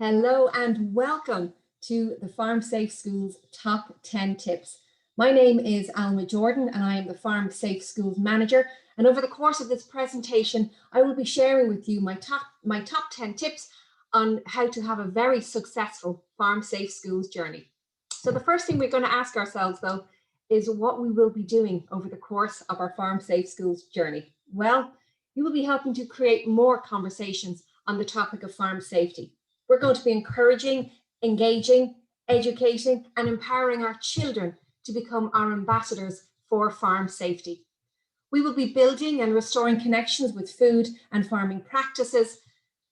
Hello and welcome to the Farm Safe Schools Top 10 Tips. My name is Alma Jordan and I am the Farm Safe Schools Manager. And over the course of this presentation, I will be sharing with you my top 10 tips on how to have a very successful Farm Safe Schools journey. So the first thing we're going to ask ourselves though is what we will be doing over the course of our Farm Safe Schools journey. Well, you will be helping to create more conversations on the topic of farm safety. We're going to be encouraging, engaging, educating, and empowering our children to become our ambassadors for farm safety. We will be building and restoring connections with food and farming practices.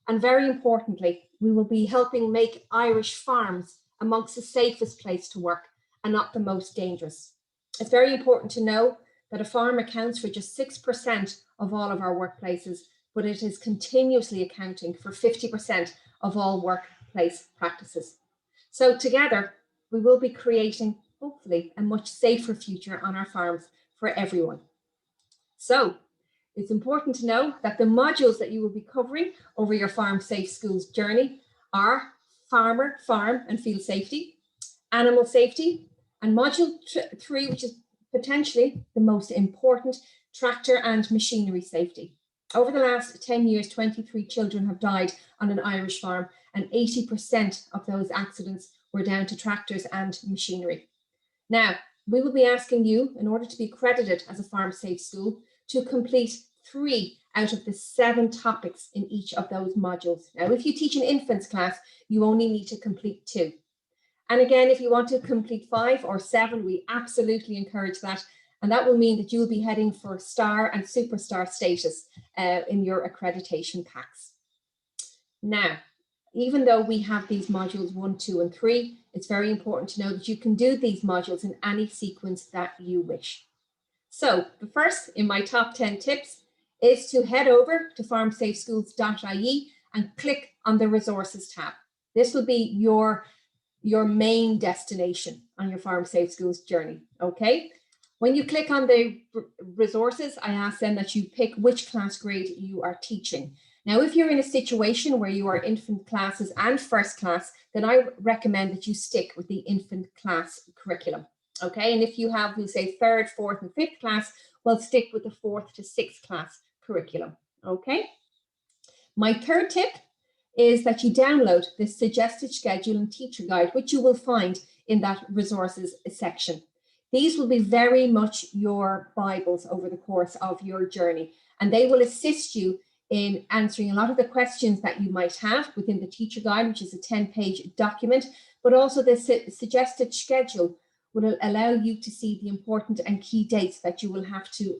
And very importantly, we will be helping make Irish farms amongst the safest place to work and not the most dangerous. It's very important to know that a farm accounts for just 6% of all of our workplaces, but it is continuously accounting for 50% of all workplace practices. So together, we will be creating, hopefully, a much safer future on our farms for everyone. So it's important to know that the modules that you will be covering over your Farm Safe Schools journey are farmer, farm and field safety, animal safety, and module 3, which is potentially the most important, tractor and machinery safety. Over the last 10 years, 23 children have died on an Irish farm, and 80% of those accidents were down to tractors and machinery. Now, we will be asking you, in order to be accredited as a Farm Safe School, to complete 3 out of the 7 topics in each of those modules. Now, if you teach an infants class, you only need to complete 2. And again, if you want to complete 5 or 7, we absolutely encourage that. And that will mean that you'll be heading for star and superstar status in your accreditation packs. Now, even though we have these modules 1, 2, and 3, it's very important to know that you can do these modules in any sequence that you wish. So the first in my top 10 tips is to head over to farmsafeschools.ie and click on the resources tab. This will be your main destination on your Farm Safe Schools journey, okay? When you click on the resources, I ask then that you pick which class grade you are teaching. Now, if you're in a situation where you are infant classes and first class, then I recommend that you stick with the infant class curriculum, okay? And if you have, we'll say, 3rd, 4th, and 5th class, well, stick with the 4th to 6th class curriculum, okay? My third tip is that you download the suggested schedule and teacher guide, which you will find in that resources section. These will be very much your Bibles over the course of your journey, and they will assist you in answering a lot of the questions that you might have within the teacher guide, which is a 10-page document, but also the suggested schedule will allow you to see the important and key dates that you will have to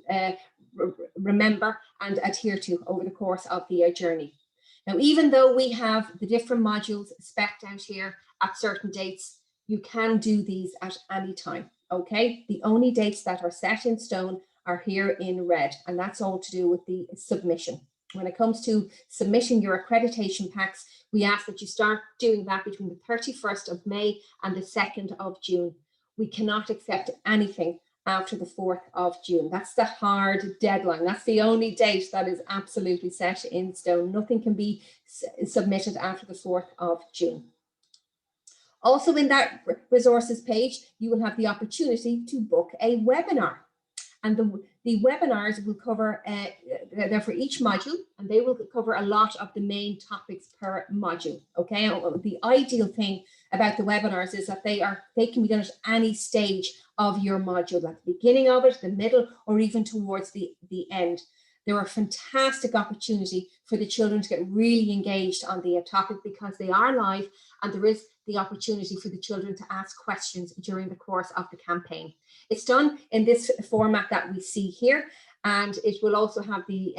remember and adhere to over the course of the journey. Now, even though we have the different modules spec'd out here at certain dates, you can do these at any time, okay? The only dates that are set in stone are here in red, and that's all to do with the submission. When it comes to submitting your accreditation packs, we ask that you start doing that between the 31st of May and the 2nd of June. We cannot accept anything after the 4th of June. That's the hard deadline. That's the only date that is absolutely set in stone. Nothing can be submitted after the 4th of June. Also in that resources page, you will have the opportunity to book a webinar. And the webinars will cover, they're for each module, and they will cover a lot of the main topics per module, okay? The ideal thing about the webinars is that they can be done at any stage of your module, at the beginning of it, the middle, or even towards the end. They're a fantastic opportunity for the children to get really engaged on the topic because they are live, and there is the opportunity for the children to ask questions during the course of the campaign. It's done in this format that we see here, and it will also have the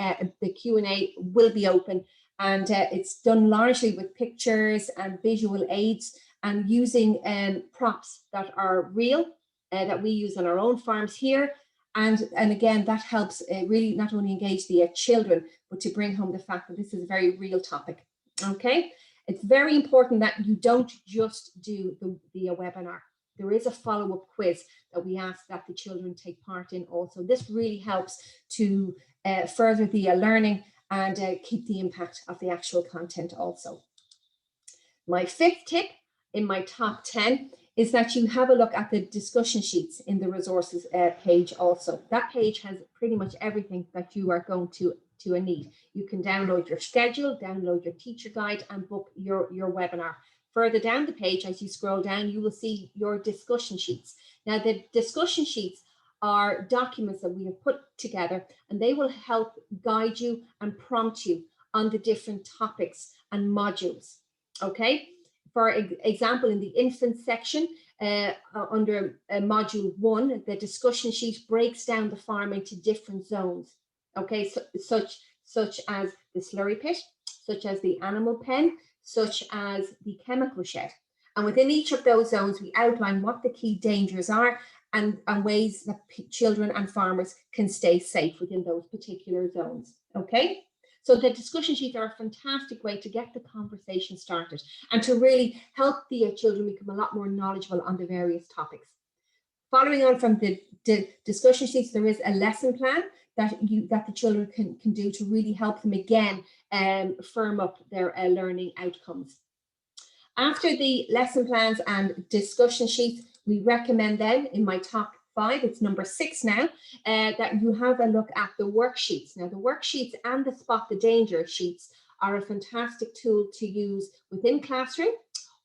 Q&A will be open, and it's done largely with pictures and visual aids and using props that are real that we use on our own farms here. And again, that helps really not only engage the children, but to bring home the fact that this is a very real topic, okay? It's very important that you don't just do the webinar. There is a follow-up quiz that we ask that the children take part in also. This really helps to further the learning and keep the impact of the actual content also. My fifth tip in my top 10 is that you have a look at the discussion sheets in the resources page also. That page has pretty much everything that you are going to need. You can download your schedule, download your teacher guide, and book your webinar. Further down the page, as you scroll down, you will see your discussion sheets. Now, the discussion sheets are documents that we have put together, and they will help guide you and prompt you on the different topics and modules. Okay, for example, in the infant section, under module 1, the discussion sheet breaks down the farm into different zones. Okay, so, such as the slurry pit, such as the animal pen, such as the chemical shed. And within each of those zones, we outline what the key dangers are and ways that children and farmers can stay safe within those particular zones. Okay, so the discussion sheets are a fantastic way to get the conversation started and to really help the children become a lot more knowledgeable on the various topics. Following on from the discussion sheets, there is a lesson plan that the children can do to really help them again firm up their learning outcomes. After the lesson plans and discussion sheets, we recommend then in my top 5, it's number 6 now, that you have a look at the worksheets. Now, the worksheets and the Spot the Danger sheets are a fantastic tool to use within classroom,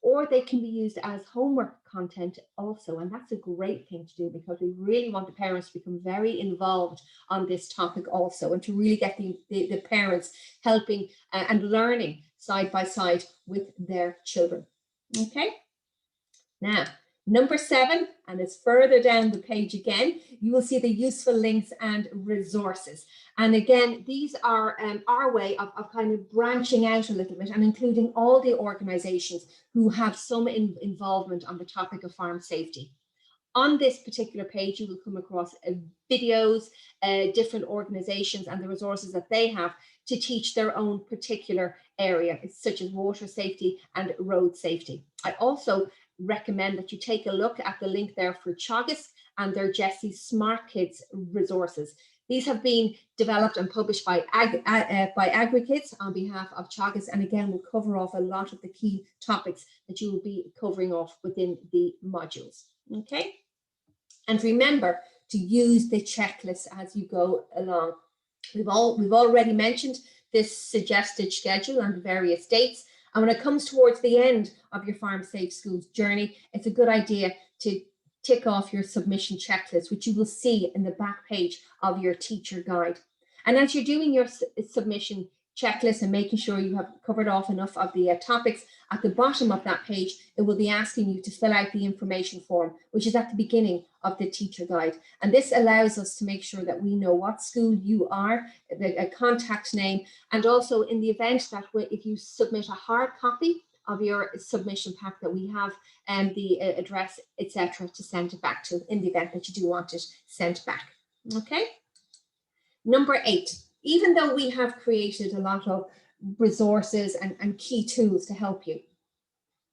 or they can be used as homework content also. And that's a great thing to do, because we really want the parents to become very involved on this topic also, and to really get the parents helping and learning side by side with their children. Okay, now number 7, and it's further down the page again, you will see the useful links and resources. And again, these are our way of kind of branching out a little bit and including all the organizations who have some involvement on the topic of farm safety. On this particular page, you will come across videos, different organizations and the resources that they have to teach their own particular area, such as water safety and road safety. I also recommend that you take a look at the link there for Teagasc and their Jessie Smart Kids resources. These have been developed and published by AgriKids on behalf of Teagasc, and again will cover off a lot of the key topics that you will be covering off within the modules. Okay, and remember to use the checklist as you go along. We've already mentioned this suggested schedule and the various dates. And when it comes towards the end of your Farm Safe Schools journey, it's a good idea to tick off your submission checklist, which you will see in the back page of your teacher guide. And as you're doing your submission checklist and making sure you have covered off enough of the topics, at the bottom of that page, it will be asking you to fill out the information form, which is at the beginning of the teacher guide. And this allows us to make sure that we know what school you are, a contact name, and also in the event that if you submit a hard copy of your submission pack, that we have the address, etc., to send it back to in the event that you do want it sent back. Okay. Number 8, even though we have created a lot of resources and key tools to help you,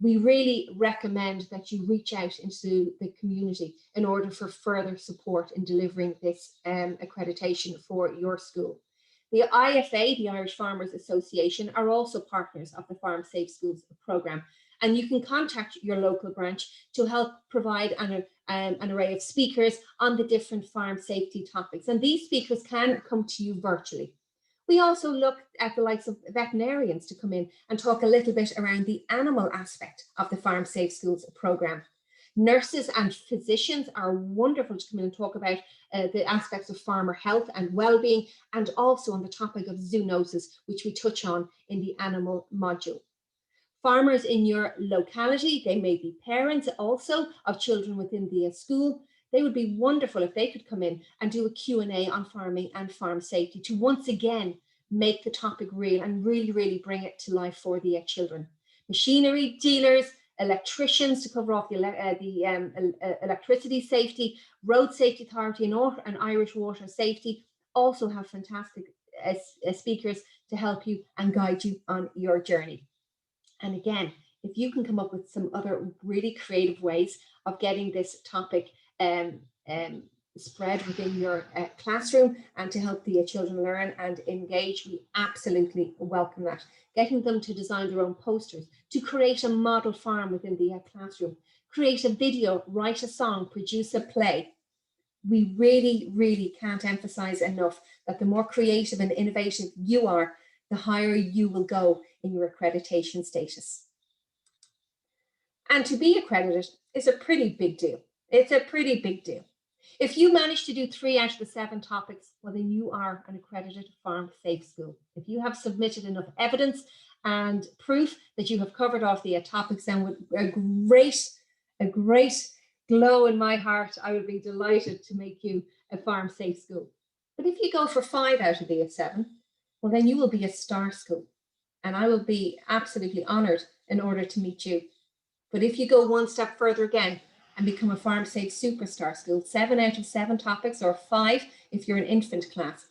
we really recommend that you reach out into the community in order for further support in delivering this accreditation for your school. The IFA, the Irish Farmers Association, are also partners of the Farm Safe Schools programme, and you can contact your local branch to help provide an array of speakers on the different farm safety topics, and these speakers can come to you virtually. We also look at the likes of veterinarians to come in and talk a little bit around the animal aspect of the Farm Safe Schools programme. Nurses and physicians are wonderful to come in and talk about the aspects of farmer health and well-being, and also on the topic of zoonosis, which we touch on in the animal module. Farmers in your locality, they may be parents also of children within the school. They would be wonderful if they could come in and do a Q&A on farming and farm safety to once again make the topic real and really bring it to life for the children. Machinery dealers, electricians to cover off the electricity safety, Road Safety Authority and Irish Water Safety also have fantastic speakers to help you and guide you on your journey. And again, if you can come up with some other really creative ways of getting this topic spread within your classroom and to help the children learn and engage, we absolutely welcome that. Getting them to design their own posters, to create a model farm within the classroom, create a video, write a song, produce a play. We really, really can't emphasize enough that the more creative and innovative you are, the higher you will go in your accreditation status. And to be accredited is a pretty big deal. It's a pretty big deal. If you manage to do 3 out of the 7 topics, well, then you are an accredited farm safe school. If you have submitted enough evidence and proof that you have covered off the topics, then with a great glow in my heart, I would be delighted to make you a farm safe school. But if you go for 5 out of the 7, well, then you will be a star school. And I will be absolutely honored in order to meet you. But if you go one step further again and become a farm safe superstar school, 7 out of 7 topics, or 5 if you're an infant class,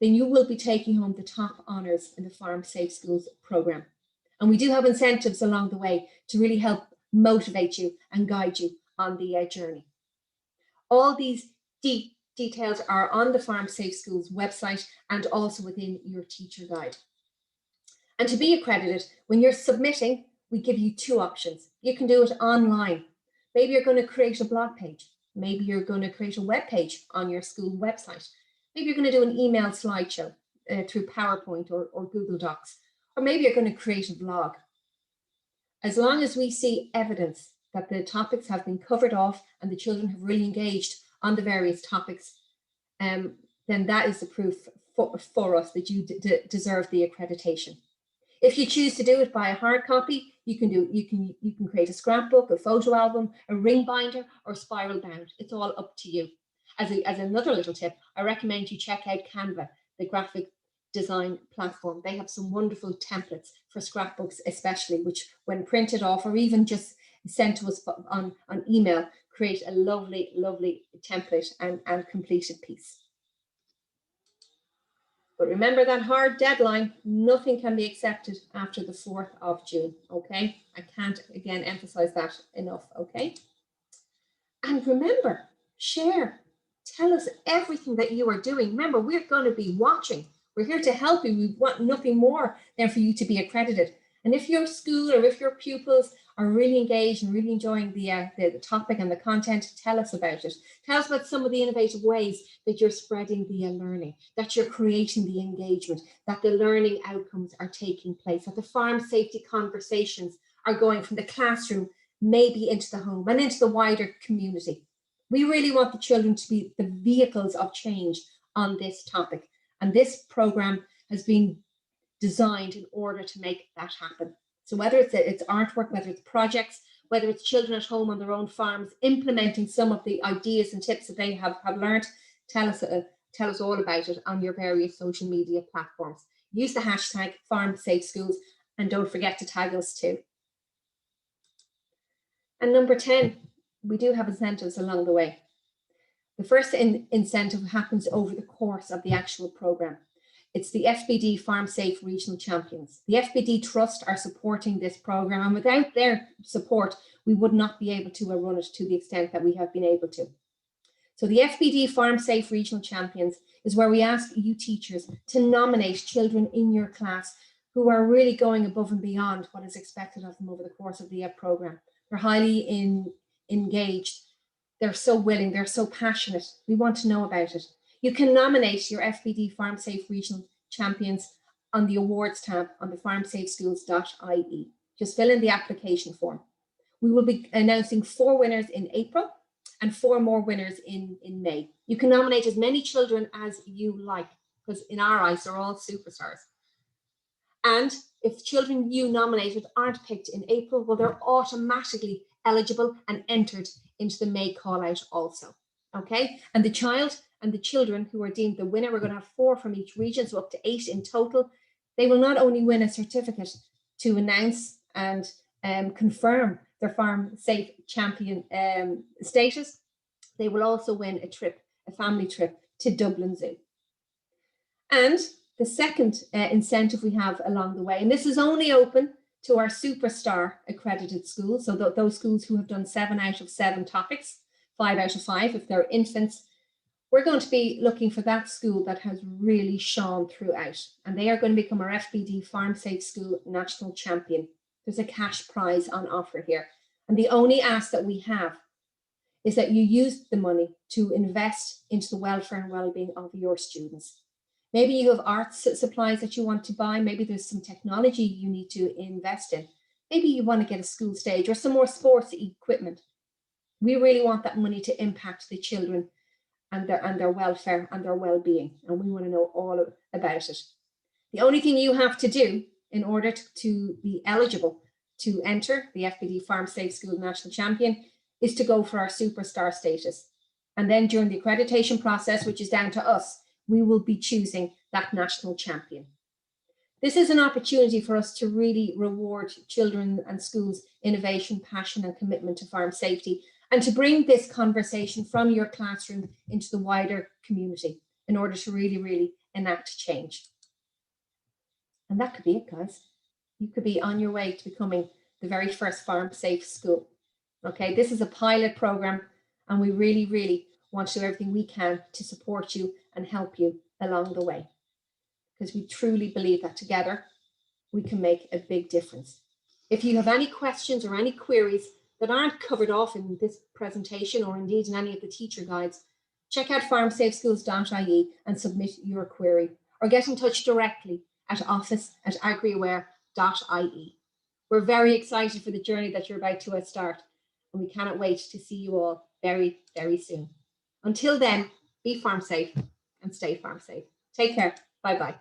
then you will be taking home the top honors in the Farm Safe Schools program. And we do have incentives along the way to really help motivate you and guide you on the journey. All these details are on the Farm Safe Schools website and also within your teacher guide. And to be accredited, when you're submitting, we give you 2 options. You can do it online. Maybe you're going to create a blog page. Maybe you're going to create a web page on your school website. Maybe you're going to do an email slideshow through PowerPoint or Google Docs. Or maybe you're going to create a vlog. As long as we see evidence that the topics have been covered off and the children have really engaged on the various topics, then that is the proof for us that you deserve the accreditation. If you choose to do it by a hard copy, you can create a scrapbook, a photo album, a ring binder, or spiral bound. It's all up to you. As another little tip, I recommend you check out Canva, the graphic design platform. They have some wonderful templates for scrapbooks, especially, which when printed off or even just sent to us on email, create a lovely, lovely template and completed piece. But remember that hard deadline, nothing can be accepted after the 4th of June, okay? I can't, again, emphasize that enough, okay? And remember, share, tell us everything that you are doing. Remember, we're going to be watching. We're here to help you. We want nothing more than for you to be accredited. And if your school or if your pupils are really engaged and really enjoying the topic and the content, tell us about it. Tell us about some of the innovative ways that you're spreading the learning, that you're creating the engagement, that the learning outcomes are taking place, that the farm safety conversations are going from the classroom maybe into the home and into the wider community. We really want the children to be the vehicles of change on this topic. And this program has been designed in order to make that happen. So whether it's artwork, whether it's projects, whether it's children at home on their own farms, implementing some of the ideas and tips that they have learned, tell us all about it on your various social media platforms. Use the hashtag FarmSafeSchools and don't forget to tag us too. And number 10, we do have incentives along the way. The first incentive happens over the course of the actual program. It's the FBD Farm Safe Regional Champions. The FBD Trust are supporting this program, and without their support, we would not be able to run it to the extent that we have been able to. So the FBD Farm Safe Regional Champions is where we ask you teachers to nominate children in your class who are really going above and beyond what is expected of them over the course of the program. They're highly engaged. They're so willing, they're so passionate. We want to know about it. You can nominate your FBD Farm Safe Regional Champions on the awards tab on the farmsafeschools.ie. Just fill in the application form. We will be announcing 4 winners in April and 4 more winners in May. You can nominate as many children as you like, because in our eyes, they're all superstars. And if children you nominated aren't picked in April, well, they're automatically eligible and entered into the May call out also. Okay, and the child and the children who are deemed the winner, we're going to have 4 from each region, so up to 8 in total. They will not only win a certificate to announce and confirm their farm safe champion status, they will also win a family trip to Dublin Zoo. And the second incentive we have along the way, and this is only open to our superstar accredited schools, so those schools who have done 7 out of 7 topics, 5 out of 5 if they're infants, We're going to be looking for that school that has really shone throughout, and they are going to become our FBD Farm Safe School National Champion. There's a cash prize on offer here. And the only ask that we have is that you use the money to invest into the welfare and well-being of your students. Maybe you have arts supplies that you want to buy. Maybe there's some technology you need to invest in. Maybe you want to get a school stage or some more sports equipment. We really want that money to impact the children and their welfare and their well-being, and we want to know all about it. The only thing you have to do in order to be eligible to enter the FBD Farm Safe School National Champion is to go for our superstar status. And then during the accreditation process, which is down to us, we will be choosing that national champion. This is an opportunity for us to really reward children and schools' innovation, passion, and commitment to farm safety, and to bring this conversation from your classroom into the wider community in order to really enact change. And that could be it, guys. You could be on your way to becoming the very first farm safe school. Okay, this is a pilot program, and we really want to do everything we can to support you and help you along the way, because we truly believe that together we can make a big difference. If you have any questions or any queries that aren't covered off in this presentation, or indeed in any of the teacher guides, check out farmsafeschools.ie and submit your query, or get in touch directly at office@agriaware.ie. We're very excited for the journey that you're about to start, and we cannot wait to see you all very soon. Until then, be farm safe and stay farm safe. Take care. Bye-bye.